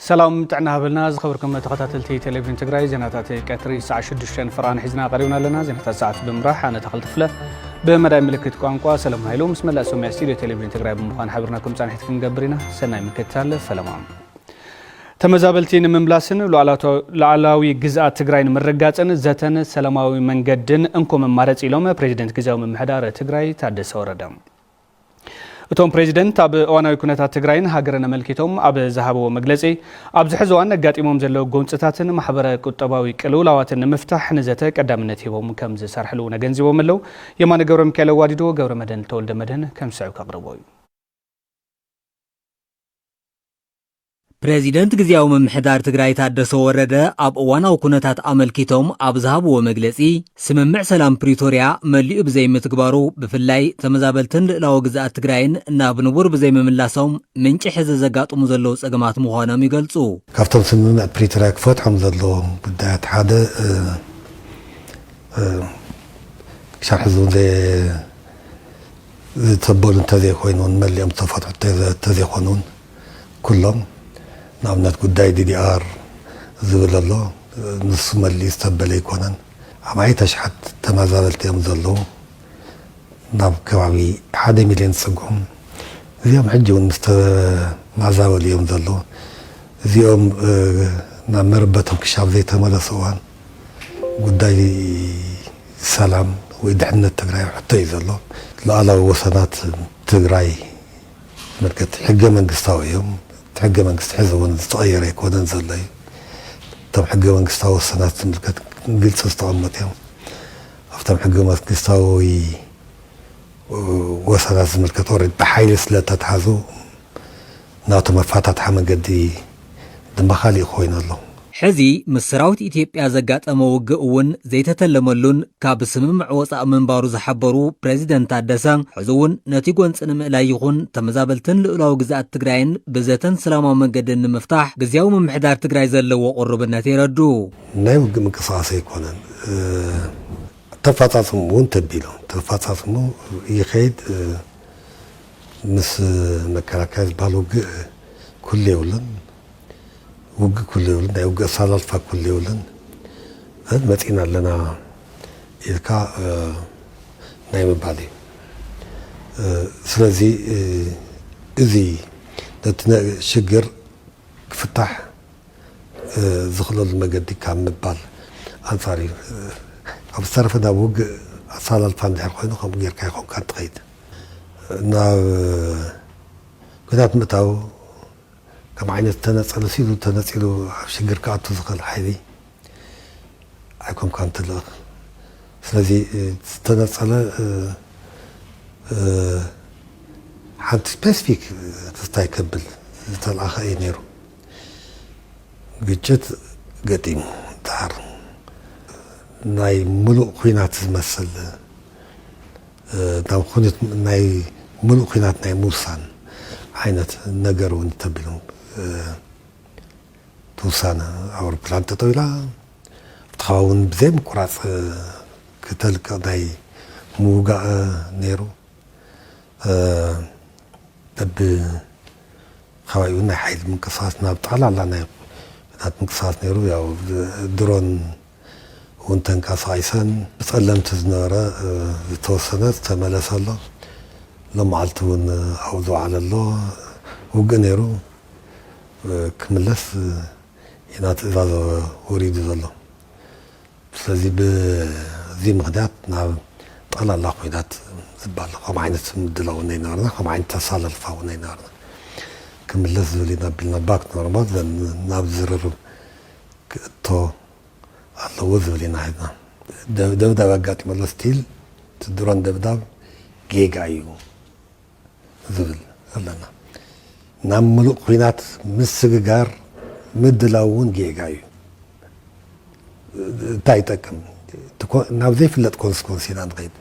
سلام تعنا هبلنا زخبركم تخطاتلتي تلفزيون تግራይ زيناتات قطري الساعه 6 فران حزنا قريبنا لنا زينات الساعه بمراح انا تخلت فله بمداي ملكت ቋንቋ سلام هايلو بسم الله سمع ستوديو تلفزيون تግራይ بمخان حبرناكم صانحتكم قبرينا سناي مكتال فلمان ተመዛበልቲን መምላስን ሉዓላዊ ግዛት ትግራይን መረጋጽን ዘተን ሰላማዊ መንገድን እንኮም ማረጽ ኢሎም ፕሬዝዳንት ግዛው መምሕዳር ትግራይ ታደሰ ወረደ እቶም ፕሬዝዳንት ኣብ እዋናዊ ኩነታት ትግራይን ሃገረን መልኪቶም ኣብ ዝሃበዎ መግለጺ ኣብ ዝሕዝዋን ነጋጢሞም ዘለው ጎንጽታትን ማሕበረ ቁጠባዊ ቅልውላዋትን ንምፍታሕ ንዘተ ቀዳምነት ሂቦም ከም ዝሰርሕሉ ነገንዚቦም ኣለው የማነ ገብረ ሚካኤል ዋዲዶ ገብረ መድህን ተወልደ መድህን ከም ስዕው ከቅርቦ ፕሬዚደንት ግዚያው መምሕዳር ትግራይ ታደሰ ወረደ ኣብ እዋናዊ ኩነታት ኣመልኪቶም ኣብ ዝሃብዎ መግለጺ ስምምዕ ሰላም ፕሪቶሪያ መሊኡ ብዘይምትግባሩ ብፍላይ ተመዛበልትን ልዕላዊ ግዛት ትግራይን ናብ ንቡር ብዘይምምላሶም ምንጪ ሕዚ ዘጋጥሙ ዘለው ጸገማት ምዃኖም ይገልጹ። ካብቶም ስምምዕ ፕሪቶሪያ ክፈትሖም ዘለዎም ጉዳያት ሓደ ክሳብ ሕዚ ዝተበሉ እንተዘይኮይኑን መሊኦም ዝተፈትሑ እንተዘይኮኑን ኩሎም ናብነት ጉዳይ ዲዲአር ዝብለሎ ንሱ መሊስ ተበለ ይኮነን ኣማይ ተሽሓት ተመዛበልቲኦም ዘለዉ ናብ ከባቢ 1 ሚልዮን ጽጉም እዚኦም ሕጂ እውን ዝተመዛበሉ እዮም ዘለዉ እዚኦም ናብ መርበቶም ክሻብ ዘይተመለሱ እዋን ጉዳይ ሰላም ወይ ድሕነት ትግራይ ሕቶ እዩ ዘሎ ሉዓላዊ ወሰናት ትግራይ ምልክት ሕገ መንግስታዊ እዮም حق منقست حزبون تغير يكون انزل لي طب حق منقستاو السنات تملكت قلت استقامت يوم افتم حق منقستاو وسنات تملكت ورد بحيل سلطه تحازو ناتو مفاتات حمن قدي دمخالي خوينا الله حزي مسراوت ኢትዮጵያ ዘጋጠመ ውግእውን ዘይተተለመሉን ካብ ስምምዕ ወፃእ መንባሩ ዝሓበሩ ፕሬዝዳንት ታደሰ ሕዝውን ነቲ ጎንጽን ምእላይ ይኹን ተመዛበልትን ልዕላዊ ግዛት ትግራይን ብዘተን ሰላማዊ መንገድን ንምፍታሕ ግዝያዊ መምሕዳር ትግራይ ዘለዎ ቁርብነት ይረዱ ናይ ውግእ ምንቅስቃስ ኣይኮነን ተፋጻጽሙ እውን ተቢሉ ተፋጻጽሙ ይኸይድ ምስ መከላከያ ዝበሃል ውግእ ኩሉ የብሉን وق كل يوم ده وق صالح فكل يوم هذا متينا لنا إلكا نايم بعدي سلزي إذي نتنا شجر فتح زخل المجد كام بال أنصاري أب صرف ده وق صالح فان ده خوينه خم غير كاي خم كان تغيد نا كنت متاو كم عين تنصلو شجر كاتو زغل حيدي عكم كانت لا سلازي تنصل حد سبيسيفيك تستيقبل تطلع خينيرو جت قديم دار ناي ملوك خينات تمثل دام خنت ناي ملوك خينات ناي موسان عينت نجرون تبلون توصانا أو بلانت طويلة تخاون بزي مكراس كتلك داي موقع نيرو تب خوايونا حيل من قصاصنا بطلع لنا بتاعت من قصاص نيرو يا درون وانتن كاسايسن تسلمت زنارة توصلت تملس الله لما علتون أوضو على الله وقنيرو كملس ينات إذا أريد الله سلزي بذي مغدات نعم طلع الله قيدات زبال خم عين تمدلا ونينارنا خم عين تصال الفا ونينارنا كملس ولينا بلنا باك نورمال ناب زرر تو الله وذ ولينا هذا دبدا وقعت ملستيل تدرون دبدا جيجايو زبل الله نعملو قينات مسجار مدلاون جيجايو تايتكم تكون نابذي في اللي تكون سكونسينان غيد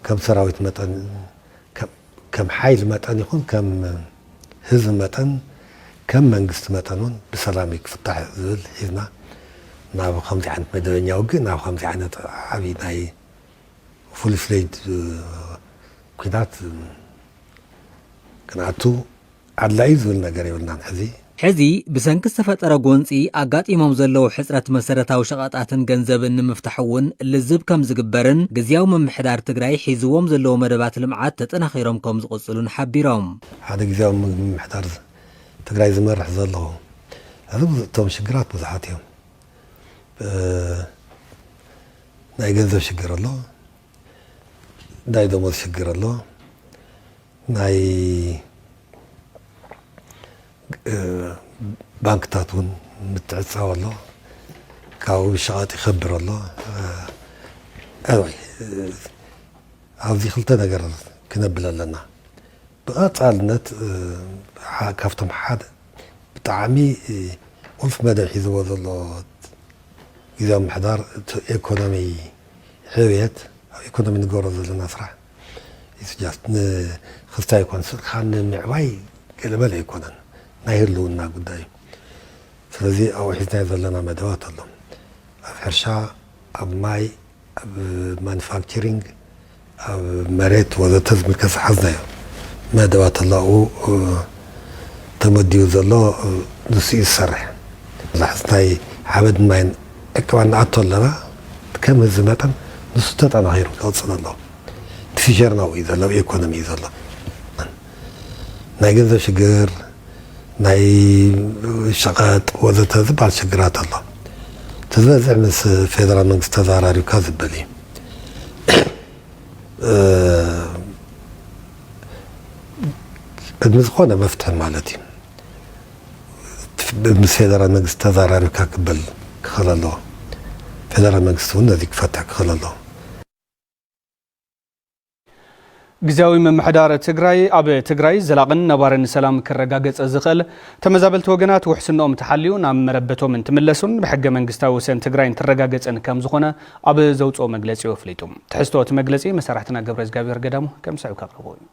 كم سراويت متن كم حيل متن يكون كم هزم متن كم منقست متنون بسلامك فتح ذل هنا ناب 5 عند مدنيا وقنا ناب 5 عند عبي ناي فول فليد قينات كناتو አድላይ ዝብል ነገር ይብልናን ሕዚ ብሰንኪ ዝተፈጠረ ጎንፂ ኣጋጢሞም ዘለዉ ሕፅረት መሰረታዊ ሸቐጣትን ገንዘብን ንምፍታሕ እውን ልዝብ ከም ዝግበርን ግዝያዊ ምምሕዳር ትግራይ ሒዝዎም ዘለዉ መደባት ልምዓት ተጠናኺሮም ከም ዝቕፅሉን ሓቢሮም ሓደ ግዝያዊ ምምሕዳር ትግራይ ዝመርሕ ዘለዎ እዚ እቶም ሽግራት ብዙሓት እዮም ናይ ገንዘብ ሽግር ኣሎ ናይ ደሞዝ ሽግር ኣሎ ናይ ባንክታት እውን ምትዕፃው ኣሎ ካብኡ ሸቐጥ ይኸብር ኣሎ ኣብዚ ክልተ ነገር ክነብል ኣለና ብቐፃልነት ካብቶም ሓደ ብጣዕሚ ቁልፍ መደብ ሒዝዎ ዘሎ ግዝያዊ ምምሕዳር ኢኮኖሚ ሕብየት ኣብ ኢኮኖሚ ንገብሮ ዘለና ስራሕ ጃስት ንክስታይ ይኮን ስልካ ንምዕባይ ገለመለ ኣይኮነን ናይ ህልውና ጉዳይ ስለዚ ኣብ ሒዝናዮ ዘለና መደባት ኣሎ ኣብ ሕርሻ ኣብ ማይ ኣብ ማኑፋክቸሪንግ ኣብ መሬት ወዘተ ዝምልከት ዝሓዝናዮ መደባት ኣለዉ ተመዲኡ ዘሎ ንሱ ይሰርሕ ላሕዝናይ ሓመድ ማይን ዕቅባ ንኣቶ ኣለና ከም ህዝቢ መጠን ንሱ ተጠናኺሩ ክቕፅል ኣለዎ ፊሸርና እዩ ዘሎ ኢኮኖሚ እዩ ዘሎ ናይ ገንዘብ ሽግር ናይ ሸቐጥ ወዘተ ዝበሃል ሽግራት ኣሎ ትዝበዝሕ ምስ ፌደራል መንግስቲ ተዘራሪብካ ዝበል እዩ ቅድሚ ዝኾነ መፍትሒ ማለት እዩ ምስ ፌደራል መንግስቲ ተዘራሪብካ ክበል ክኽእል ኣለዎ ፌደራል መንግስቲ እውን ነዚ ክፈትሕ ክኽእል ኣለዎ ግዝያዊ ምምሕዳር ትግራይ ኣብ ትግራይ ዘላቕን ነባርን ሰላም ክረጋገጽ ዝኽእል ተመዛበልቲ ወገናት ውሕስንኦም ተሓልዩ ናብ መረበቶም እንትምለሱን ብሕገ መንግስታዊ ወሰን ትግራይ እንትረጋገጽን ከም ዝኾነ ኣብ ዘውፅኦ መግለጺ ኣፍሊጡ ትሕዝቶ እቲ መግለጺ መሳርሕትና ገብረ እግዚአብሔር ገዳሙ ከም ሰዒብካ ኣቕርቦ እዩ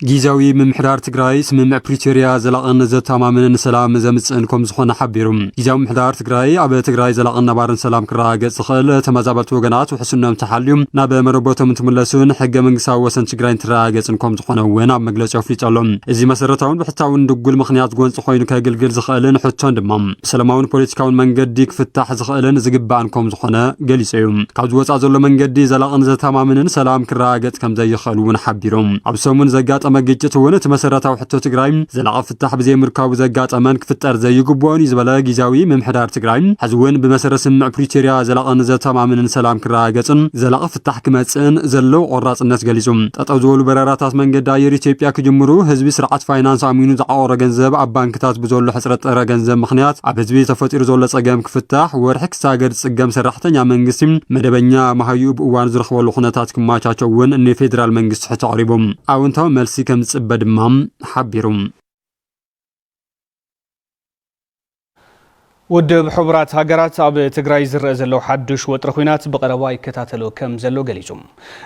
ጊዜያዊ ምምሕዳር ትግራይ ስምምዕ ፕሪቶሪያ ዘላቕን ዘተማመነን ሰላም ዘምጽእን ከም ዝኾነ ሓቢሩ ጊዜያዊ ምምሕዳር ትግራይ ኣብ ትግራይ ዘላቕን ነባርን ሰላም ክረጋገጽ ዝኽእል ተመዛበልቲ ወገናት ውሕስንኦም ተሓልዩ ናብ መረበቶም እንትምለሱን ሕገ መንግስታዊ ወሰን ትግራይ እንትረጋገጽን ከም ዝኾነ እውን ኣብ መግለጺ ኣፍሊጡ ኣሎ እዚ መሰረታውን ብሕታውን ድጉል ምኽንያት ጎንፂ ኮይኑ ከገልግል ዝኽእልን ሕቶን ድማ ብሰላማውን ፖለቲካውን መንገዲ ክፍታሕ ዝኽእልን ዝግባእን ከም ዝኾነ ገሊጹ እዩ ካብዚ ወፃእ ዘሎ መንገዲ ዘላቕን ዘተማመነን ሰላም ክረጋገጽ ከም ዘይኽእል እውን ሓቢሮም ኣብ ሰሙን ዘጋጠመ ግጭት እውን እቲ መሰረታዊ ሕቶ ትግራይ ዘላቕ ፍታሕ ብዘይምርካቡ ዘጋጠመን ክፍጠር ዘይግብኦን ዝበለ ጊዜያዊ ምምሕዳር ትግራይ ሕዚ እውን ብመሰረት ስምምዕ ፕሪቶሪያ ዘላቕን ዘተማመነን ሰላም ክረጋገጽን ዘላቕ ፍታሕ ክመጽእን ዘለዎ ቆራጽነት ገሊጹ ጠጠው ዝበሉ በረራታት መንገዲ ኣየር ኢትዮጵያ ክጅምሩ ህዝቢ ስርዓት ፋይናንስ ኣሚኑ ዝዓቆረ ገንዘብ ኣብ ባንክታት ብዘሎ ሕፅረት ጥረ ገንዘብ ምኽንያት ኣብ ህዝቢ ተፈጢሩ ዘሎ ጸገም ክፍታሕ ወርሒ ክሳገድ ጽገም ሰራሕተኛ መንግስቲ መደበኛ ማህዩ ብእዋን ዝረኽበሉ ኩነታት ክማቻቸው እውን ንፌደራል መንግስቲ ሕቶ ኣቕሪቦም ኣወንታዊ መልሲ ከም ዝጽበ ድማ ሓቢሩ ውድብ ሕቡራት ሃገራት ኣብ ትግራይ ዝረአ ዘሎ ሓድሽ ወጥሪ ኩናት ብቀረባ ይከታተሉ ከም ዘሎ ገሊጹ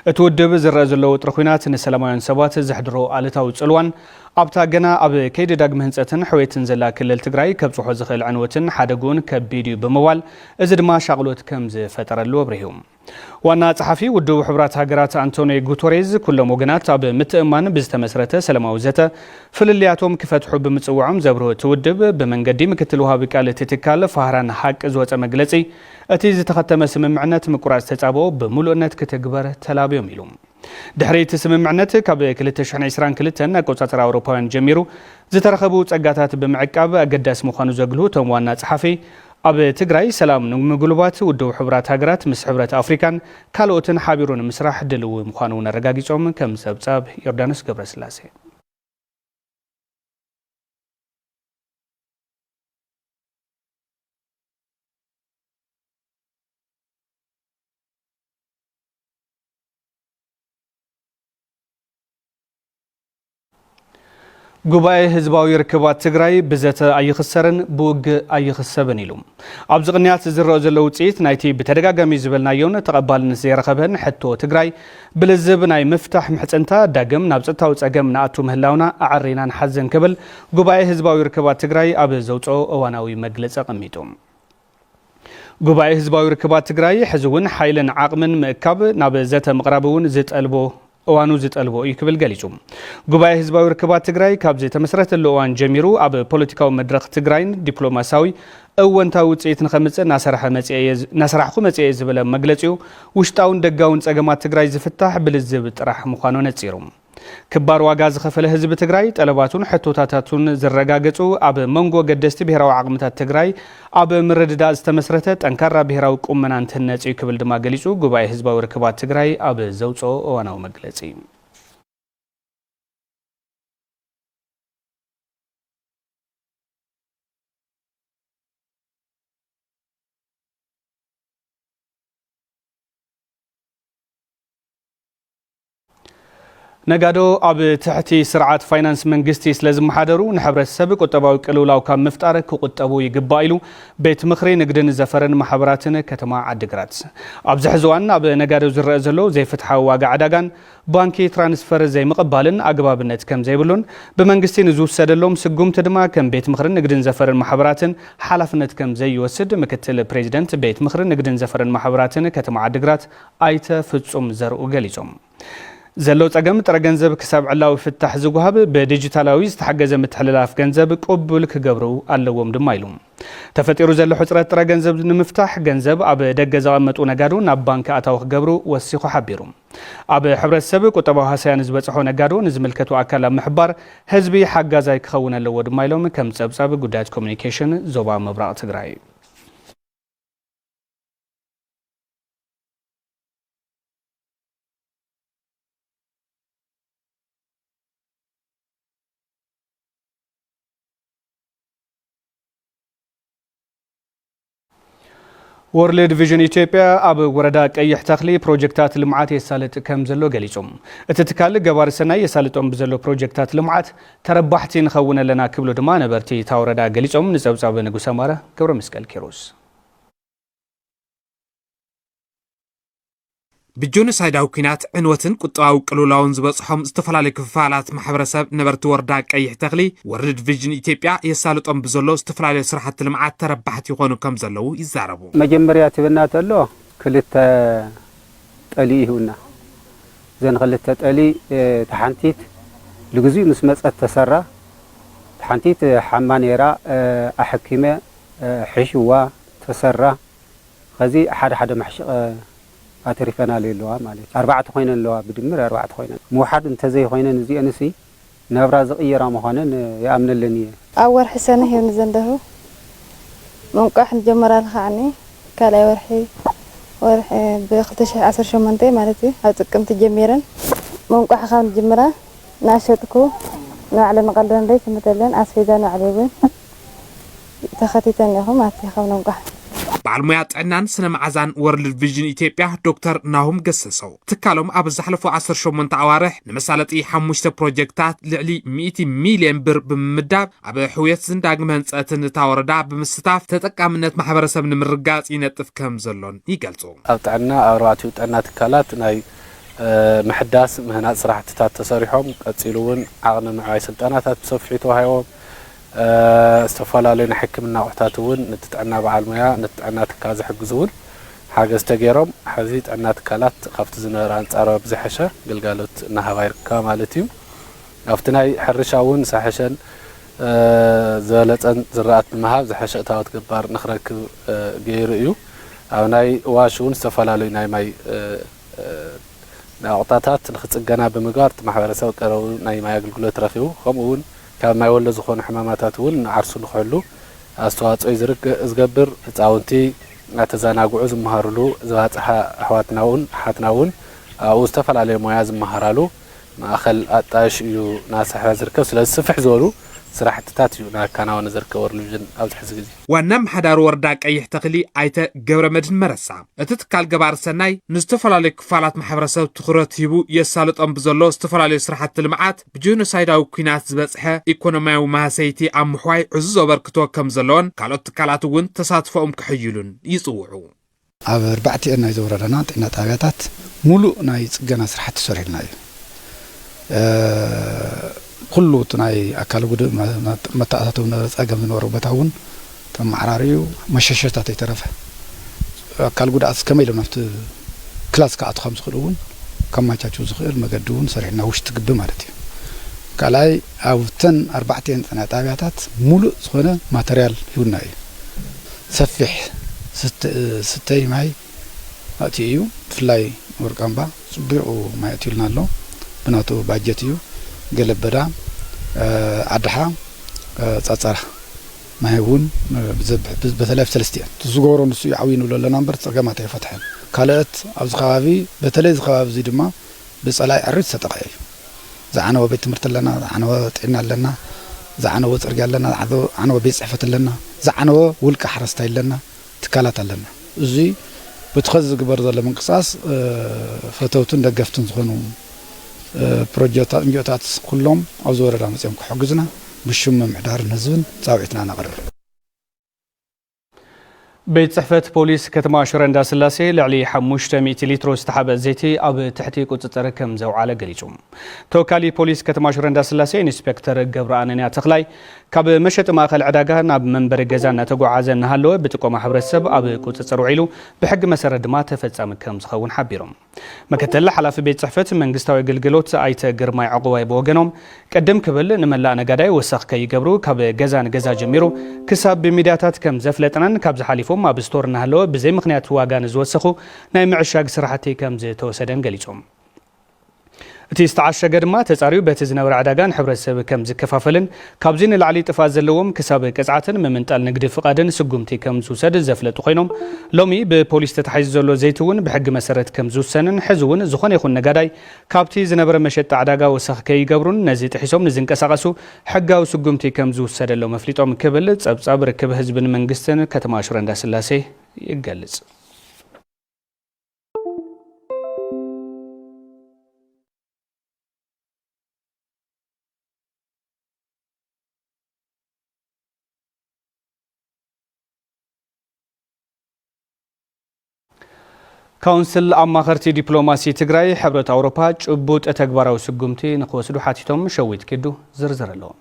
እቲ ውድብ ዝረአ ዘሎ ወጥሪ ኩናት ንሰላማውያን ሰባት ዝሕድሮ ኣልታዊ ጽልዋን ኣብታ ገና ኣብ ከይዲ ዳግመ ህንፀትን ሕዌትን ዘላ ክልል ትግራይ ከብጽሖ ዝኽእል ዕንወትን ሓደጉን ከቢድ እዩ ብምባል እዚ ድማ ሻቕሎት ከም ዝፈጠረሉ ኣብሪሁ ዋና ጸሓፊ ውድብ ሕቡራት ሃገራት አንቶኒዮ ጉተሬዝ ኩሎም ወገናት ኣብ ምትእማን ብዝተመስረተ ሰላማዊ ዘተ ፍልልያቶም ክፈትሑ ብምጽዋዖም ዘብርሆ እቲ ውድብ ብመንገዲ ምክትል ወሃቢ ቃል ትትካል ፋህራን ሓቂ ዝወፀ መግለጺ እቲ ዝተኸተመ ስምምዕነት ምቁራጽ ተጻብኦ ብምሉእነት ክትግበር ተላብዮም ኢሉ ድሕሪ እቲ ስምምዕነት ካብ 2022 ኣቆጻጽራ ኣውሮፓውያን ጀሚሩ ዝተረኸቡ ጸጋታት ብምዕቃብ ኣገዳሲ ምዃኑ ዘግልሁ እቶም ዋና ጸሓፊ ኣብ ትግራይ ሰላም ንምጉልባት ውድብ ሕቡራት ሃገራት ምስ ሕብረት ኣፍሪካን ካልኦትን ሓቢሩን ምስራሕ ድልው ምዃኑ ነረጋጊጾም ከም ሰብጻብ ዮርዳኖስ ገብረስላሴ ጉባኤ ህዝባዊ ርክባት ትግራይ ብዘተ ኣይኽሰርን ብውግ ኣይኽሰብን ኢሉ ኣብዚ ቅንያት ዝረአ ዘሎ ውጽኢት ናይቲ ብተደጋጋሚ ዝበልናዮን ተቐባልነት ዘይረኸበን ሕቶ ትግራይ ብልዝብ ናይ ምፍታሕ ምሕጽንታ ዳግም ናብ ጸጥታዊ ጸገም ንኣቱ ምህላውና ኣዓሪናን ሓዘን ክብል ጉባኤ ህዝባዊ ርክባት ትግራይ ኣብ ዘውፅኦ እዋናዊ መግለጺ ቀሚጡ ጉባኤ ህዝባዊ ርክባት ትግራይ ሕዚ እውን ሓይልን ዓቕምን ምእካብ ናብ ዘተ ምቕራብ እውን ዝጠልቦ እዋኑ ዝጠልቦ እዩ ክብል ገሊጹ ጉባኤ ህዝባዊ ርክባት ትግራይ ካብ ዝተመስረተሉ እዋን ጀሚሩ ኣብ ፖለቲካዊ መድረክ ትግራይን ዲፕሎማሲያዊ እወንታዊ ውጽኢት ንኸምጽእ ናሰራሕኹ መጽአ ዝበለ መግለጺኡ ውሽጣውን ደጋውን ጸገማት ትግራይ ዝፍታሕ ብልዝብ ጥራሕ ምዃኑ ነጺሩ ክባር ዋጋ ዝኸፈለ ህዝቢ ትግራይ ጠለባቱን ሕቶታታቱን ዝረጋገጹ ኣብ መንጎ ገደስቲ ብሔራዊ ዓቕምታት ትግራይ ኣብ ምርድዳእ ዝተመስረተ ጠንካራ ብሔራዊ ቁመና እንትህነጽ እዩ ክብል ድማ ገሊጹ ጉባኤ ህዝባዊ ርክባት ትግራይ ኣብ ዘውፅኦ እዋናዊ መግለጺ ነጋዶ ኣብ ትሕቲ ስርዓት ፋይናንስ መንግስቲ ስለዝመሓደሩ ንሕብረተሰብ ቁጠባዊ ቅልውላው ካብ ምፍጣር ክቁጠቡ ይግባእ ኢሉ ቤት ምኽሪ ንግድን ዘፈረን ማሕበራትን ከተማ ዓዲግራት ኣብዚ ሕዚ እዋን ኣብ ነጋዶ ዝረአ ዘሎ ዘይፍትሓዊ ዋጋ ዕዳጋን ባንኪ ትራንስፈር ዘይምቕባልን ኣግባብነት ከም ዘይብሉን ብመንግስቲ ንዝውሰደሎም ስጉምቲ ድማ ከም ቤት ምኽሪ ንግድን ዘፈረን ማሕበራትን ሓላፍነት ከም ዘይወስድ ምክትል ፕሬዚደንት ቤት ምኽሪ ንግድን ዘፈረን ማሕበራትን ከተማ ዓዲግራት ኣይተ ፍጹም ዘርኡ ገሊጾም ዘለው ጸገም ጥረ ገንዘብ ክሳብ ዕላዊ ፍታሕ ዝጓሃብ በዲጂታላዊ ዝተሓገዘ ምትሕልላፍ ገንዘብ ቅቡል ክገብሩ ኣለዎም ድማ ኢሉ ተፈጢሩ ዘሎ ሕጽረት ጥረ ገንዘብ ንምፍታሕ ገንዘብ ኣብ ደገ ዘቐመጡ ነጋዶ ናብ ባንክ ኣታዊ ክገብሩ ወሲኹ ሓቢሩ ኣብ ሕብረተሰብ ቁጠባዊ ሃሳያን ዝበጽሖ ነጋዶ ንዝምልከቱ ኣካል ምሕባር ህዝቢ ሓጋዛይ ክኸውን ኣለዎ ድማ ኢሎም ከም ጸብጻብ ጉዳያት ኮሙኒኬሽን ዞባ ምብራቕ ትግራይ ወርልድ ቪዥን ኢትዮጵያ ኣብ ወረዳ ቀይሕ ተኽሊ ፕሮጀክታት ልምዓት የሳልጥ ከም ዘሎ ገሊጾም እቲ ትካል ገባሪ ሰናይ የሳልጦም ብዘሎ ፕሮጀክታት ልምዓት ተረባሕቲ ንኸውን ኣለና ክብሉ ድማ ነበርቲ እታ ወረዳ ገሊጾም ንጸብጻብ ንጉሰ ማረ ገብረ መስቀል ኪሮስ ብጆኖሳይዳዊ ኩናት ዕንወትን ቁጠባዊ ቅልውላውን ዝበጽሖም ዝተፈላለዩ ክፋላት ማሕበረሰብ ነበርቲ ወረዳ ቀይሕ ተኽሊ ወርልድ ቪዥን ኢትዮጵያ የሳልጦም ብዘሎ ዝተፈላለዩ ስራሕቲ ልምዓት ተረባሕቲ ይኾኑ ከም ዘለዉ ይዛረቡ መጀመርያ ትብና ተሎ ክልተ ጠሊ ይሁና ዘን ክልተ ጠሊ ተሓንቲት ልግዙ ምስ መጸት ተሰራ ተሓንቲት ሓማ ነራ ኣሕኪመ ሕሽዋ ተሰራ ከዚ ሓደ ማሕሽቕ ኣተሪፈና ለለዋ ማለት ኣርባዕተ ኮይነን ለዋ ብድምር ኣርባዕተ ኮይነን ሙሓድ እንተዘይ ኮይነን እዚ እንሲ ናብራ ዝቕየራ መኾነን ይኣምነለኒ ኣብ ወርሒ ሰነ ሄን ዘንደሁ መንቋሕ ንጀመራል ኸዓኒ ካልኣይ ወርሒ ብ2018 ማለት እዩ ኣብ ጥቅምቲ ጀሚረን መንቋሕ ካብ ጀመራ ናሸጥኩ ንባዕለን ቀልደን ደይ ትምተለን ኣስፌዛ ንባዕለይውን ተኸቲተን ኢኹም ኣትይኸም መንቋሕ ባልሙያ ጥዕናን ስነ መዓዛን ወርልድ ቪዥን ኢትዮጵያ ዶክተር ናሁም ገሰሰው ትካሎም ኣብ ዝሓለፉ 18 ኣዋርሕ ንመሳለጢ 5 ፕሮጀክታት ልዕሊ 100 ሚልዮን ብር ብምምዳብ ኣብ ሕውየት ዝንዳግመ ህንፀትን ታወረዳ ብምስታፍ ተጠቃምነት ማሕበረሰብ ንምርጋጽ ይነጥፍ ከም ዘሎን ይገልጹ ኣብ ጥዕና ኣብ ኣርባዕቲኡ ጥዕና ትካላት ናይ ምሕዳስ ምህናጽ ስራሕትታት ተሰሪሖም ቀጺሉ እውን ዓቕሚ ምዕባይ ስልጠናታት ብሰፊሑ ተዋሂቦም استفالالين حكمنا وحتاتون نتتعنا بعلميا نتتعنا تكاز حجزون حاجة استجيرهم حزيت عنا تكالات خفت زناران تعرف بزحشة قلقالت إنها غير كاملتهم أفتناي حرشاون سحشن زالت أن زرعت المهاب زحشة تاوت كبار نخرج جيريو أو ناي واشون استفالالين ناي ماي نعطاتات نخت الجناب بمجارت محورسة وكرو ناي ماي قلقلت رخيو خمون كما يولى زخون حمامات ون عرسو نخلو استواص يزرق زغبر تعاونتي نتزاناغو عز مهارلو زواصحا احواتناون حاتناون او استفل عليه مياز مهارالو ماخل اطاش يو ناسح زركو سلاز سفح زولو سراحتታት እዩ ናካናውን ዘርከ ወርልጅን ኣብ ዝሕዝ ግዜ ዋናም ሓዳር ወረዳ ቀይሕ ተኽሊ ኣይተ ገብረ መድህን መረሳ እቲ ትካል ገባር ሰናይ ንዝተፈላለዩ ክፋላት ማሕበረሰብ ትኹረት ሂቡ የሳልጦም ብዘሎ ዝተፈላለዩ ስራሕቲ ልምዓት ብጆኖሳይዳዊ ኩናት ዝበጽሐ ኢኮኖሚያዊ ማህሰይቲ ኣብ ምሕዋይ ዕዙዝ ኣበርክቶ ከም ዘለዎን ካልኦት ትካላት እውን ተሳትፎኦም ክሕይሉን ይጽውዑ ኣብ ኣርባዕቲኡ ናይ ዘወረዳና ጥዕና ጣብያታት ሙሉእ ናይ ጽገና ስራሕቲ ሰሪሕና እዩ كله تناي أكل جود متأثرون أجمع من وربطهم تم عراريو مشاشة تيترفع أكل جود أس كميل نفط كلاس كأت 5 خلون كماچاچو ዝኽእል መገድውን ሰሪሕና ውሽጥ ግብ ማለት እዩ ካላይ ኣብተን 4 ጤና ጣብያታት ሙሉእ ዝኾነ ማተሪያል ይውና እዩ ሰፊሕ ስተይ ማይ ኣትዩ ፍላይ ወርቃምባ ጽቡቕ ማይ ኣትዩልና ኣሎ ብናቱ ባጀት እዩ ገለበዳ ኣድሓ ጻጻራ ማይውን በተለይ ፍሰለስቲያን ዝጎሮ ንሱ ይዓዊኑ ለና እምበር ጸገማት አይፈትሐን ካልአት ኣብዚ ከባቢ በተለይ ዝኸባቢ እዚ ድማ ብጸላይ ዕርት ተጠቃዩ زعنوا بيت تمرت لنا زعنوا طعنا لنا زعنوا صرجا لنا زعنوا بيت صحفت لنا زعنوا ولك حرستاي لنا تكالات لنا زي بتخز جبر زل منقصاص فتوتن دغفتن زخنو بروجيكتات كلهم ازور رامسيم كحجزنا بشم محدار نزبن صاوعتنا نقرر بيت صحفة بوليس كتما شرندا سلاسي لعلي 500 لتر استحاب زيتي أب تحتي قطر كم زو على قليجهم توكالي بوليس كتما شرندا سلاسي انسبكتر جبرانيا تخلاي كاب مشت ماخل عداغا ناب منبر جزان تقو عازن هالو بتقو محبر السب أب قطر عيلو بحق مسرد ما تفتسام كم زخون حبيرهم مكتل حلاف بيت صحفة من قستاوي قلقلوت ايت قرماي عقواي بوغنهم قدم كبل نملا نقاداي وسخ كي يقبرو كاب جزان جزا جميرو كساب بميدياتات كم زفلتنان كاب زحاليفو ما بستورنا هلو بزي مخنيات واغان زوسخو ناي معشاق سراحتي كم زي توسدن قليصوم እቲ ዝተዓሸገ ድማ ተጻሪዩ በቲ ዝነበረ ዓዳጋን ሕብረተሰብ ከም ዝከፋፈልን ካብዚን ላዕሊ ጥፋት ዘለዎም ክሳብ ቅጽዓትን ምምንጣል ንግዲ ፍቃድን ስጉምቲ ከም ዝውሰድ ዘፍለጡ ኮይኖም ሎሚ ብፖሊስ ተታሒዙ ዘሎ ዘይትውን ብሕጊ መሰረት ከም ዝውሰንን ሕዝውን ዝኾነ ይኹን ነጋዳይ ካብቲ ዝነበረ መሸጣ ዓዳጋ ወሰኽ ከይገብሩን ነዚ ጥሒሶም ንዝንቀሳቐሱ ሕጋዊ ስጉምቲ ከም ዝውሰደሎም መፍሊጦም ክብል ጸብጻብ ርክብ ህዝብን መንግስትን ከተማ ሽረ እንዳስላሴ ይገልጽ كونسل أماخرتي دبلوماسي تجراي حبرة أوروبا جبوت أتكبر وسجمتي نقوسدو حاتيتهم شويت كدو زرزر لهم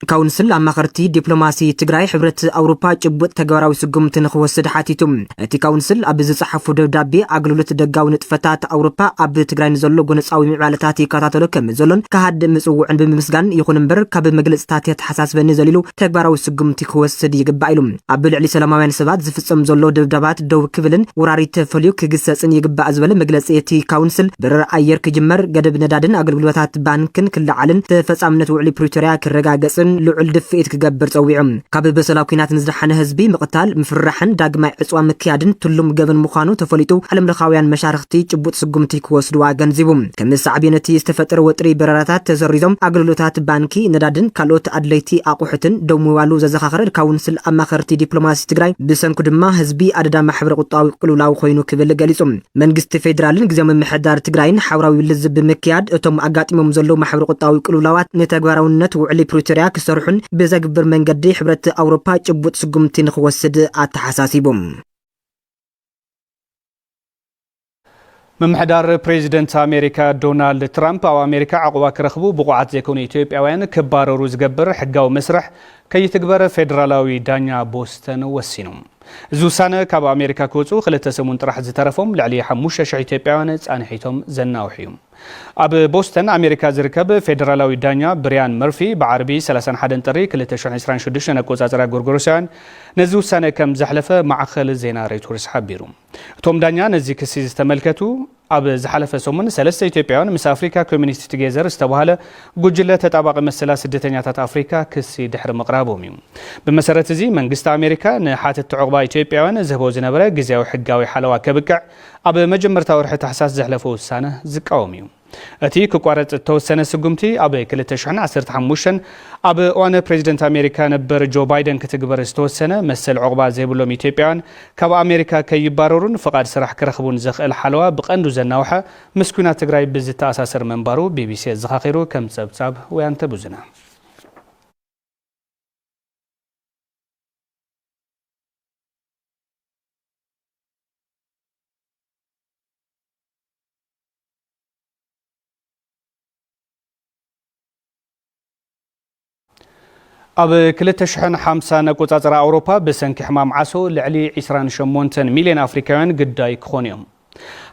كونسل أماخرتي دبلوماسي تجراي حبرة أوروبا جبوت تجبر وسجمتي نقوسد حاتيتهم تي كونسل أبز صحفو دبدابي أقلولت دقاون فتات أوروبا أب تجراي نزلو جنس أو معلتاتي كاتاتلو كم زلون كهاد مسوع بمسجان يكون مبر كاب مجلس تاتيت حساس بنزليلو تجبر وسجمتي قوسد يجبعيلهم أبل علي سلاموين سبات زفصم زلو دبدابات دو كفلن وراري تفليو كجساسن يجبع أزبل مجلس تي كونسل برر أير كجمر جدب ندادن أقلولتات بانكن كل علن تفصامنت وعلي بريتوريا كرجاجسن لعل دفئت كجبر صويعم كاب بسلاو كينات نزرحن هزبي مقتال مفرحن داغماي عصوا مكيادن تلم جبن مخانو تفليتو علم لخاويان مشارختي جبوت سجمتي كوسدوا غنزيبم كم سعبينتي استفتر وطري برارات تزريزم اغلولوتات بانكي ندادن كالوت ادليتي اقوحتن دوموالو ززخخر كونسل اماخرتي دبلوماسي تግራይ بسنكو دما هزبي اددا محبر قطاوي قلولاو خوينو كبل غليصم منغست فيدرالن غزيم محدار تግራይን حوراوي لزب مكياد اتم اغاطيمم زلو محبر قطاوي قلولاوات نتغبراونت وعلي بريتوريا كسرحن بزغبر منغدي حبرت اوروبا جبوت سجمتي نخوسد اتحساسيبم ممحدار بريزيدنت أمريكا دونالد ترامب أو أمريكا عقوبة كرخبو بقعات زيكون إثيوبياوين كبار روز جبر حقاو مسرح كي تكبر فيدرالوي دانيا بوستن وسينوم زوسانة كاب أمريكا كوتو خلت سمون طرح زترفهم لعلي حموشة شع إثيوبياوين أنحيتهم زناوحيهم أب بوستن أمريكا زركب فيدرالوي دانيا بريان مرفي بعربي 31 طريق لتشرح 26 نكوزاترا غورغوروسان نزوسانة كم زحلفة مع خل زينا ريتورس حبيروم توم دانيا نزي كسيز تملكتو أب زحلفة سومن سلسة إثيوبياوين مس أفريكا كوميونيست تجيزر استوهالة جوجلة تتابع مسلا سدتنيات أفريكا كسي دحر مقرابهم بمسارة زي من قست أمريكا نحات التعقبة إثيوبياوين زهبو زنبرة جزاو حقاوي حلوة كبكع أب مجمر تورحة حساس زحلفة السنة زكاوميوم أتي كقارة توسنة سجمتي أبي كل تشحن عصرت حموشن أبي وأنا بريزيدنت أمريكا نبر جو بايدن كتجبر استوسنة مثل عقبة زي بلوم إثيوبيان كاب أمريكا كي يباررون فقد سرح كرخبون زخ الحلوة بقندو زناوحة مسكونة تجراي بزت أساسر منبارو بي بي سي زخاخيرو كم سبساب وينتبوزنا ኣብ 2050 ቆጻጽራ ኣውሮፓ ብሰንኪ ሕማም ዓሶ ልዕሊ 28 ሚልዮን ኣፍሪካውያን ግዳይ ክኾኑ እዮም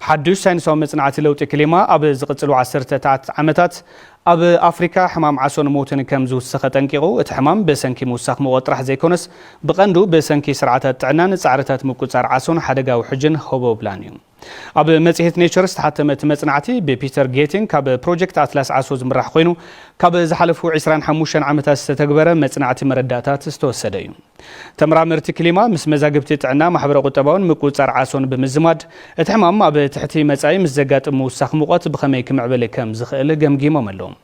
ሓድሽ ሳይንሳዊ መጽናዕቲ ለውጢ ክሊማ ኣብ ዝቕጽሉ 10 ዓመታት ኣብ ኣፍሪካ ሕማም ዓሶን ሞትን ከም ዝውሰኸ ጠንቂቑ እቲ ሕማም ብሰንኪ ምውሳኽ መቆጥራሕ ዘይኮነስ ብቐንዱ ብሰንኪ ስርዓታት ጥዕናን ጻዕርታት ምቁጻር ዓሶን ሓደጋዊ ሕጅን ሆቦ ብላን እዩ ኣብ መጽሔት ኔቸር ዝተሓተመት መጽናዕቲ ብፒተር ጌቲንግ ካብ ፕሮጀክት ኣትላስ ዓሶ ዝምራሕ ኮይኑ ካብ ዝሓለፉ 25 ዓመታት ዝተተግበረ መጽናዕቲ መረዳእታት ዝተወሰደ እዩ ተመራመርቲ ክሊማ ምስ መዛግብቲ ጥዕና ማሕበረ ቁጠባውን ምቁጻር ዓሶን ብምዝማድ እቲ ሕማም ኣብ ትሕቲ መጻኢ ምስ ዘጋጥም ምውሳኽ ሙቐት ብኸመይ ክምዕብል ከም ዝኽእል ገምጊሞም ኣለዎም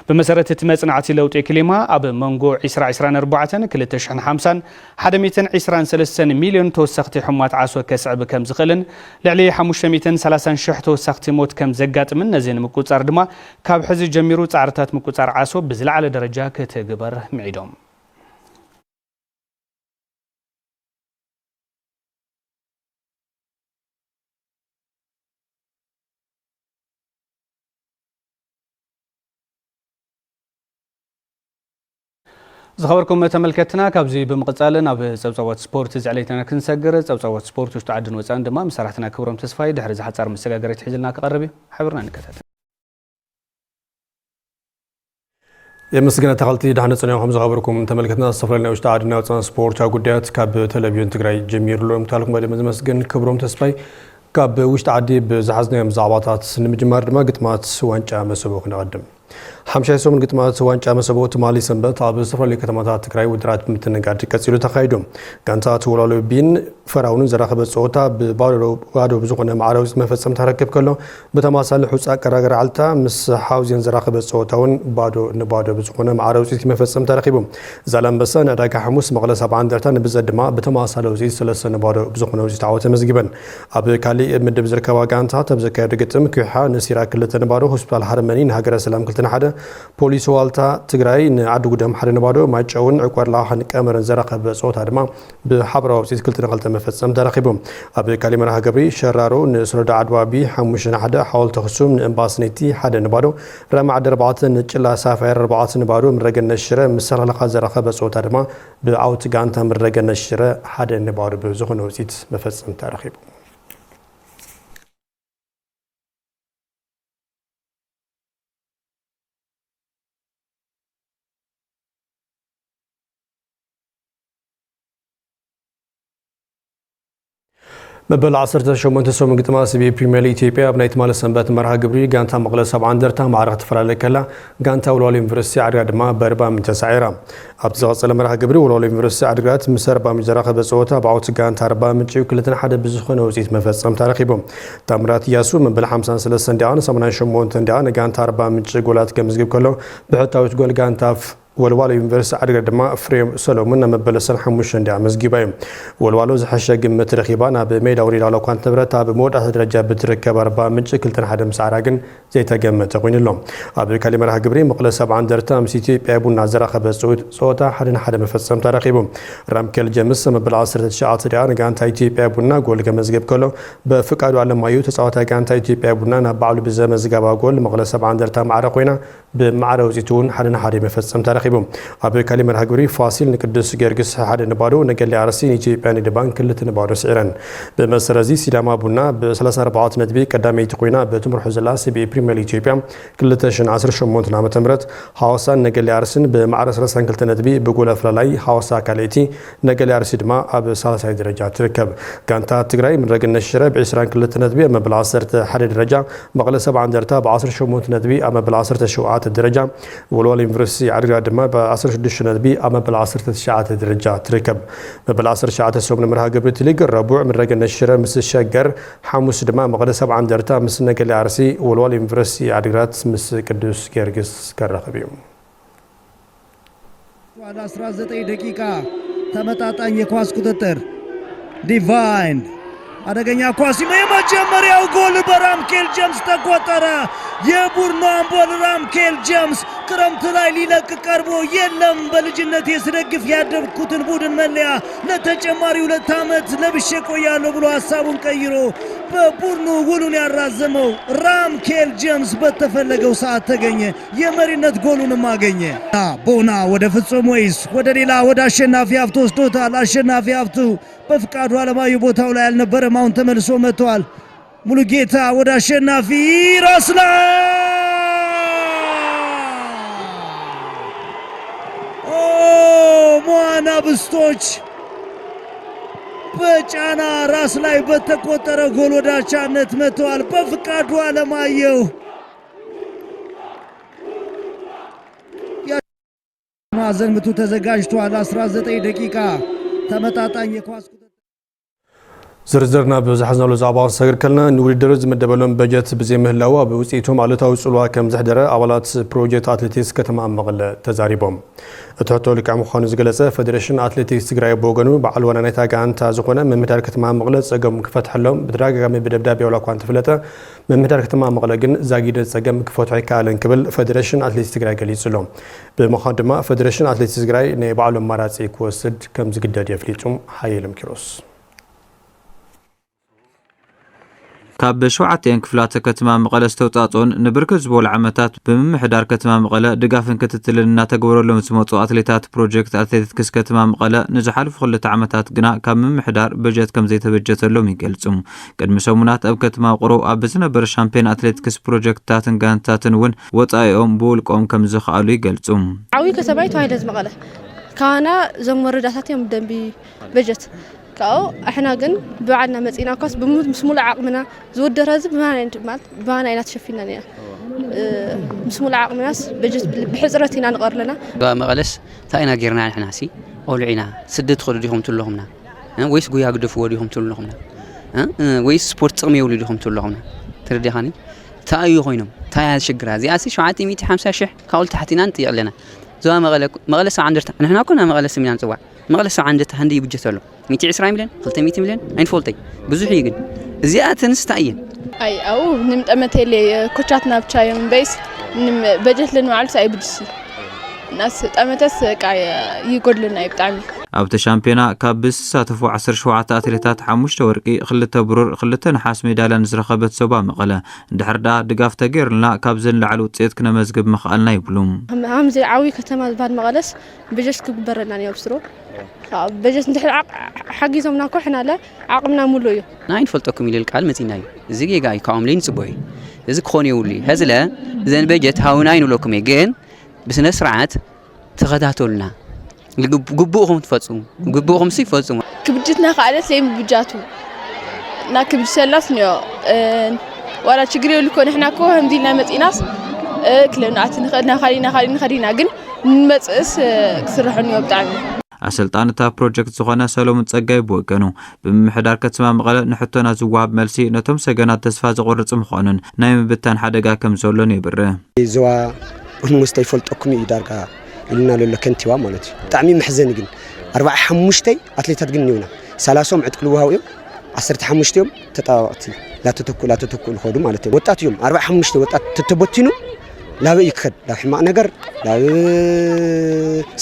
بمسارة تمثل لوط إقليمها أب منجو 2024 2050 123 مليون توسخت حمات عسو كسعب كم زخلن لعلي 530 شح توسخت موت كم زقات من نزين مكوتار دما كاب حزي جميرو تعرتات مكوتار عسو بزلع على درجة كتجبر معيدهم زخبركم تملكتنا كابزي بمقصالن اب صوصوات سبورت زعليتنا كنسغر صوصوات سبورت وشت عدن وصان دما مسرحتنا كبرم تسفاي دحر زحصار مسغاغرت حجلنا كقربي حبرنا نكتاتل يمسغنا تخلتي دحنا صنيو هم زخبركم تملكتنا السفرنا وشت عدن وصان سبورت غوديات كاب تلفزيون تግራይ جمير لهم تعلقوا بدي مزمسغن كبرم تسفاي كاب وشت عدي بزحزنا مزعباتات نمجمار دما قطمات وانጫ مسبوق نقدم حمشاي سومن قطمات وانጫ مسبوت مالي سنبت عب سفر لكتماتات تግራይ ودرات متنقاد كسيلو تخايدو غانتا تولالو بين فراون زراخبه صوتا ببادو بزخونه معراوز مفصم تركب كله بتماثل حصا قراغر علتا مس حاوزين زراخبه صوتاون بادو نبادو بزخونه معراوز مفصم تركبو زالم بسن اداك حموس مغلس 7 درتا بزدما بتماثل وزي سلسن بادو بزخونه وزي تعوت مزغبن اب كالي مدب زركبا غانتا تبزكاد قطم كيحا نسيرا كلتن بادو هوسبيتال حرمنين هاجر سلام كلتن حدا بوليس والتا تግራይ ንዓዱ ጉደም ሓደ ነባዶ ማጨውን ዕቋር ላሃን ቀመረን ዘራኸበ ጾታ ድማ ብሓብራው ሲት ክልተ ነቀልተ መፈጸም ተረኺቦም ኣብ ካሊመራ ሀገሪ ሸራሮ ንስሮዳ አድዋቢ 5 ሓደ ሓወልተ ክሱም ንኤምባስኔቲ ሓደ ነባዶ ረማዕ ደርባዕተ ንጭላ ሳፋየር 4 ነባዶ ምረገነሽረ ምሰራለኻ ዘራኸበ ጾታ ድማ ብአውት ጋንታ ምረገነሽረ ሓደ ነባዶ ብዝኾነ ውጽኢት መፈጸም ተረኺቦም مبل 10 شومنت سوم قطماس بي بريمير ليج ኢትዮጵያ ኣብናይት ማለት ሰንበት መርሃ ግብሪ ጋንታ መቀለ 70 እንደርታ ማዕረግ ተፈላለየ ከላ ጋንታ ወልዋሎ ዩኒቨርሲቲ ዓድግራት ድማ በርባ ምንተሳዒራ ኣብ ዝቐፀለ መርሃ ግብሪ ወልዋሎ ዩኒቨርሲቲ ዓድግራት ምስ ኣርባ ምንጭ ዘራኸበ ፀወታ ብዓወት ጋንታ ኣርባ ምንጭ 2-1 ብዝኾነ ውጽኢት መፈጸም ተረኺቦም ታምራት ያሱ መበል 53 እንዲያን 88 እንዲያን ጋንታ ኣርባ ምንጭ ጎላት ከምዝግብ ከሎ ብሕታዊት ጎል ጋንታ والوالو يونيفرسيتي عدغ دما فريم سلومن مبلسن 5 እንዲያ መዝጊባይ ወልዋሎ ዝሐሸ ግምት ረኺባና በሜዳ ወሪዳ ላኳን ተብረታ በመወዳት ደረጃ ብትረከብ 40 ምንጭ 2-1 مسعራ ግን ዘይተገመተ ኮይንሎም ኣብ ካሊመራ ግብሪ መቀለ 70 እንደርታ ምስ ኢትዮጵያ ቡና ዘራኸበ ጾታ 1-1 መፈጸም ተረኺቦም ራምኬል ጀምስ መበል 19 ዲያን ጋንታ ኢትዮጵያ ቡና ጎል ከመዝገብ ከሎ በፍቃዱ አለማዩ ተጻዋታ ጋንታ ኢትዮጵያ ቡና ናብ ባዕሉ ብዘመዝገባ ጎል መቀለ 70 እንደርታ ማዕረ ኮይና በማዕረ ውጽኢቱን 1-1 መፈጸም ተረኺቦም ኣብ ካሊመራ ግብሪ ፋሲል ንቅዱስ ጊዮርጊስ 1 ነባዶ ነገሌ አርሲ ኢትዮጵያ ንግድ ባንክ 2 ነባዶ ሲዕረን በመሰረዚ ሲዳማ ቡና በ34 ነጥቢ ቀዳሚት ኮይና በትምርሑ ዘላ ሲቢ بريمير ليج ኢትዮጵያ 2018 ዓመተ ምህረት ሐዋሳን ነገሌ አርሲን በማዕረ 32 ነጥቢ በጎል አፍላላይ ሐዋሳ ካሌቲ ነገሌ አርሲ ድማ ኣብ 30 ደረጃ ትርከብ ጋንታ ትግራይ ምረገነሽ ሽረ በ22 ነጥቢ መበል 11 ደረጃ መቀለ 70 እንደርታ በ18 ነጥቢ መበል 17 ደረጃ ወልዋሎ ዩኒቨርሲቲ ዓድግራት ድማ በ16 ነጥቢ መበል 19 ደረጃ ትርከብ መበል 19 ሶም መርሃ ግብሪ ሊግ ረቡዕ ምረገነሽ ሽረ ምስ ሸገር ሐሙስ ድማ መቀለ 70 እንደርታ ምስ ነገሌ አርሲ ወልዋሎ ዩኒቨርሲቲ ዓድግራት ምስ ቅዱስ ጊዮርጊስ ከረኸቢው 19 ደቂቃ ተመጣጣኝ የኳስ ቁጥጥር ዲቫይን አደገኛ ኳስ የመጀመሪያው ጎል በራምኬል ጀምስ ተቆጠረ የቡርኖ አምቦል ራምኬል ጀምስ ክረምት ላይ ሊለቅ ቀርቦ የለም በልጅነት የስደግፍ ያደግኩትን ቡድን መለያ ለተጨማሪ 2 ዓመት ለብሼ ቆያለሁ ብሎ ሐሳቡን ቀይሮ በቡድኑ ውሉን ያራዘመው ራምኬል ጄምስ በተፈለገው ሰዓት ተገኘ። የመሪነት ጎሉንም አገኘ። ቦና ወደ ፍጹም ወይስ ወደ ሌላ ወደ አሸናፊ ሀብቱ ወስዶታል። አሸናፊ ሀብቱ በፍቃዱ አለማዩ ቦታው ላይ አልነበረም። አሁን ተመልሶ መጥቷል። ሙሉጌታ ወደ አሸናፊ ራስ ላይ ሞዋና ብስቶች በጫና ራስ ላይ በተቆጠረ ጎል ወደ አቻነት መጥተዋል። በፍቃዱ አለማየሁ ማዕዘን ምቱ ተዘጋጅቷል። 19 ደቂቃ ተመጣጣኝ የኳስ ዝርዝርና ብዝሓዝናሉ ዛዕባውን ሰግር ከልና ንውድድር ዝምደበሎም በጀት ብዘይ ምህላው ኣብ ውፅኢቶም ኣሉታዊ ፅልዋ ከም ዘሕደረ ኣባላት ፕሮጀክት ኣትሌቲክስ ከተማ መቐለ ተዛሪቦም። እቲ ሕቶ ልክዕ ምዃኑ ዝገለጸ ፌደሬሽን ኣትሌቲክስ ትግራይ ብወገኑ በዓል ዋና ናይታ ጋንታ ዝኾነ ምምሕዳር ከተማ መቐለ ፀገም ክፈትሐሎም ብተደጋጋሚ ብደብዳቤ ዋላ እኳ እንተፍለጠ ምምሕዳር ከተማ መቐለ ግን ዛጊደ ፀገም ክፈትሖ ይከኣለን ክብል ፌደሬሽን ኣትሌቲክስ ትግራይ ገሊጹ ኣሎ። ብምዃኑ ድማ ፌደሬሽን ኣትሌቲክስ ትግራይ ናይ ባዕሉ ኣማራፂ ክወስድ ከም ዝግደድ የፍሊጡ ሓየሎም ኪሮስ ካብ በ7 ክፍላተ ከተማ መቐለ ዝተውጣጦን ንብርክት ዝበሉ ዓመታት ብምምሕዳር ከተማ መቐለ ድጋፍን ክትትልን እናተገበረሎም ዝመፁ ኣትሌታት ፕሮጀክት ኣትሌቲክስ ከተማ መቐለ ንዝሓለፉ 2 ዓመታት ግና ካብ ምምሕዳር በጀት ከም ዘይተበጀተሎም ይገልጹ። ቅድሚ ሰሙናት ኣብ ከተማ ውቕሮ ኣብ ዝነበረ ሻምፒዮን ኣትሌቲክስ ፕሮጀክታትን ጋንታትን እውን ወፃኢኦም ብውልቆም ከም ዝኽኣሉ ይገልጹ። ዓብይ ከተማ ተባሂለ መቐለ ካና ዞም ወረዳታት እዮም ደንቢ በጀት ካው احنا ግን በዓልና መጽና ኳስ በሙሉ ዓቅምና ዝወደረ ህዝብ በማና አይነት ተሸፊና ነያ ምስሙል ዓቅምናስ በጀት ብሕጽረት ኢና ንቀርለና መቐለስ ታይና ጌርና احنا ሲ ኦልዒና ስደት ኸዱ ዲኹም ትለኹምና ወይስ ጉያ ግደፍ ወዲኹም ትለኹምና ወይስ ስፖርት ጥቕሚ ይውሉ ዲኹም ትለኹምና ትርዲኻኒ ታዩ ኮይኖም ታያ ሽግራ ዚኣሲ 750 ሺህ ካውል ታሕቲና እንጥይቅለና ዞ መቐለ ሰው ዓንደርታ ንሕና ኮና መቐለ ስሚና ንጽዋዕ መቐለ ሰው ዓንደርታ ህንዲ ይብጀት ኣሎ 120 ሚሊዮን 200 ሚሊዮን አይንፈልጠይ ብዙሕ ይግን እዚኣ ተንስታየን አይ አው ንምጠመተለ ኮቻትና ብቻ የም በይስ በጀት ለንዋል ሳይ ብድስ ናስ ጠመተስ ቃ ይጎድልና ይብጣሚ ኣብቲ ሻምፒዮና ካብ ብዝሳተፉ 17 ኣትሌታት 5 ወርቂ 2 ብሩር 2 ነሓስ ሜዳልያ ዝረኸበት ሶባ መቐለ እንድሕርዳ ድጋፍ ተገይርልና ካብ ዝንላዕሊ ውፅኢት ክነመዝግብ ምኽኣልና ይብሉም። ሃምዚ ዓብይ ከተማ ዝባል መቐለስ በጀት ክግበረልና ይብስሮ በጀት እንድሕር ሓጊዞምና ኮሕናለ ዓቅምና ሙሉ እዩ ናይ ንፈልጠኩም ኢል ቃል መፂና እዩ እዚ ጌጋ ይካኦም ለይ ንጽቦይ እዚ ክኾን ይውሊ ህዝለ ዘን በጀት ሃውና ይንለኩም ግን ብስነ ስርዓት ተኸታተሉና ግቡእኹም ትፈጽሙ ግቡእኹም ሲፈጽሙ ክብጅትና ኻለት ለይ ብጃቱ ና ክብጅ ሰላስ ነው ወላ ችግር ይልኮ ንሕና ኮ ህምዲና መጽናስ ክለናት ንኸድና ኸዲና ግን ንመጽስ ክስርሑን ይወብጣሚ ኣሰልጣንታ ፕሮጀክት ዝኾነ ሰሎሞን ጸጋይ ብወገኑ ብምምሕዳር ከተማ መቐለ ንሕቶና ዝዋሃብ መልሲ ነቶም ሰገናት ተስፋ ዝቆርጽ ምዃኑን ናይ ምብታን ሓደጋ ከም ዘሎን ይብርህ ዞዋ ሙስተይ ፈልጠኩም ይዳርጋ ኢልና ለለ ከንቲዋ ማለት እዩ ብጣዕሚ መሕዘን ግን 45 ኣትሌታት ግን ይውና 30 ዕጥቅ ልውሃው እዮም 15 እዮም ተጣዋዕቲ ላተተኩል ኸዱ ማለት እዩ ወጣት እዮም 45 ወጣት ተተበቲኑ ላበ ይክድ ላብ ሕማቅ ነገር ላብ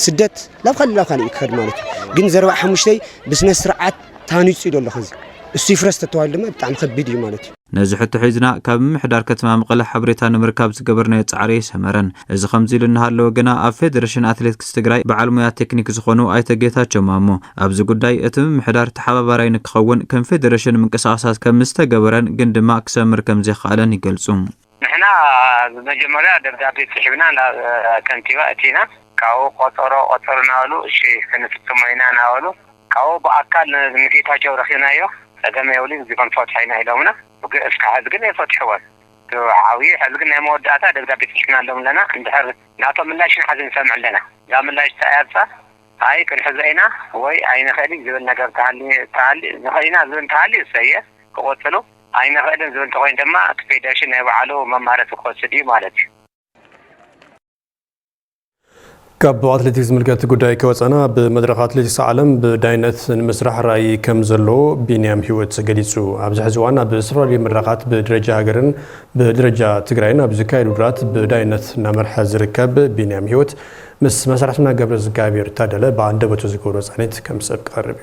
ስደት ላብ ካሊ ይክድ ማለት እዩ ግን 45 ብስነ ስርዓት ታኒጹ ይደሎ ኸዚ እሱ ይፍረስ ተተዋል ድማ ብጣዕሚ ከቢድ እዩ ማለት እዩ ነዚ ሕቶ ሒዝና ካብ ምምሕዳር ከተማ መቐለ ሓበሬታ ንምርካብ ዝገበርናዮ ጻዕሪ ሰመረን እዚ ከምዚ ኢሉ እናሃለወ ግና ኣብ ፌደሬሽን ኣትሌቲክስ ትግራይ በዓል ሞያ ቴክኒክ ዝኾኑ ኣይተ ጌታቸው ማሞ ኣብዚ ጉዳይ እቲ ምምሕዳር ተሓባባራይ ንክኸውን ከም ፌደሬሽን ምንቅስቓሳት ከም ዝተገበረን ግን ድማ ክሰምር ከም ዘይከኣለን ይገልጹ ንሕና መጀመርያ ደብዳቤ ጽሒፍና ናብ ከንቲባ እቲና ካብኡ ቆጠሮ ናበሉ እሺ ክንፍጽሞ ኢና ናበሉ ካብኡ ብኣካል ንጌታቸው ረኺብናዮ ፀገም የውሊ እዚኦም ፈትሒና ኢሎምና እስከ ሕዚ ግን ኣይፈትሕዎን ዓብዪ ሕዚ ግን ናይ መወዳእታ ደብዳቤ ጽሒፍና ኣለዎም ለና እንድሕር ናቶም ምላሽን ሓዚ ንሰምዕ ኣለና እዛ ምላሽ ተኣያፃ ኣይ ክንሕዘ ኢና ወይ ኣይንኽእሊ ዝብል ነገር ንኽእሊና ዝብል እንተሃልዩ እሰየ ክቆፅሉ ኣይንኽእልን ዝብል እንተኮይኑ ድማ እቲ ፌደሬሽን ናይ ባዕሉ መማረፂ ክወስድ እዩ ማለት እዩ كاب أتلتيكس ملكات قداي كواتسانا بمدرخ أتلتيكس عالم بداينة مسرح رأي كم زلو بينيام هيوت قديسو أبز حزوانا بسفر مدرخات بدرجة هاجرن بدرجة تقرأين أبز كاي الودرات بداينة نمر حزر كاب بينيام هيوت مسرحنا قبل زكابير تادلة بعد بتوزكورو زانيت كم سبق قربي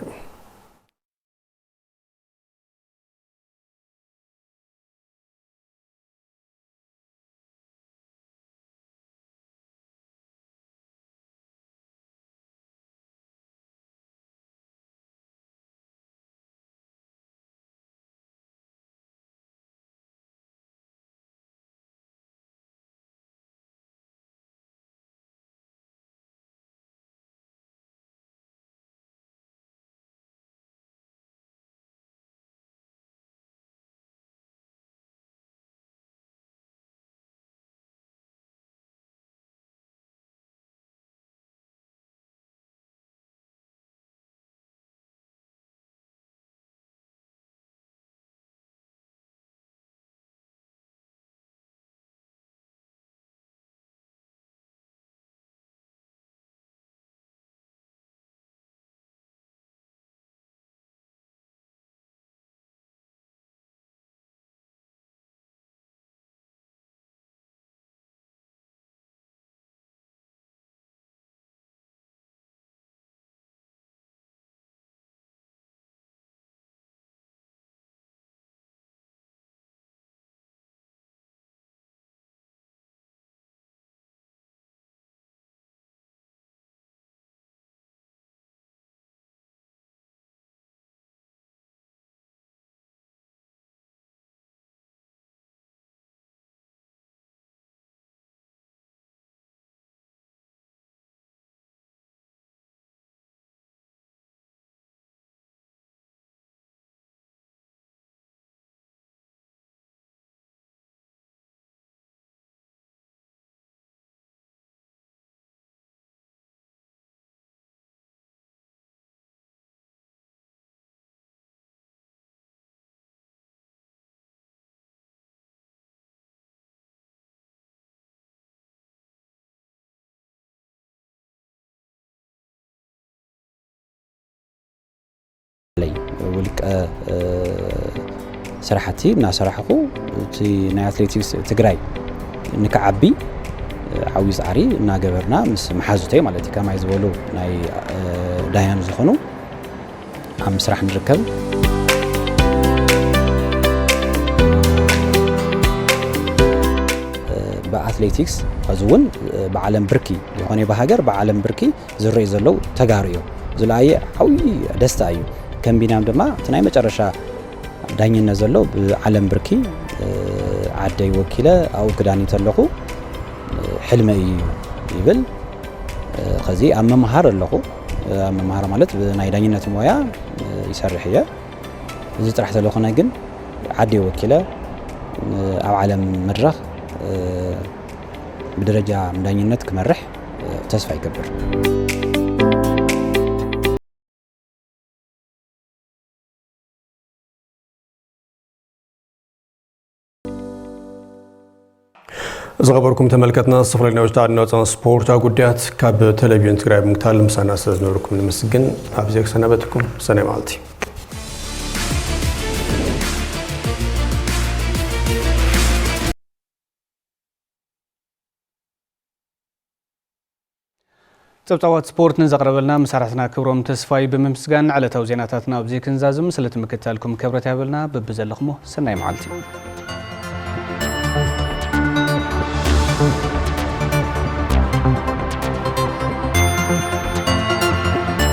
ولك سرحتي نا سرحخو تي نا أتلتيكس تجراي نكعبي عاوز عري نا جبرنا مس محازوتي مالتي كما يزولو ناي دايان زخنو عم سرح نركب بأتلتيكس أزون بعالم بركي يعني بهاجر بعالم بركي زري زلو تجاريو زلاية حوي دستايو كم بينام دما تناي مجرشا دايني نزلو بعالم بركي عدي وكيلة أو كداني تلقو حلمي يبل خزي أما مهار اللقو أما مهار مالت ناي دايني نتمويا يسرحية زيت راح تلقو نايجن عدي وكيلة أو عالم مرخ بدرجة دايني نتك مرح تصفى يكبر زغبركم تملكتنا الصفر لنا وجدان نوتان سبورت قديات كاب تلفزيون تقرأ مكتال مسانا سنوركم المسجن أبزيك سنبتكم سنة مالتي تبتوات سبورت نزقرب لنا مسارحتنا كبروم تسفاي بممسجان على توزيناتنا وبزيك نزازم سلت مكتالكم كبرت يابلنا ببزلخمو سنة مالتي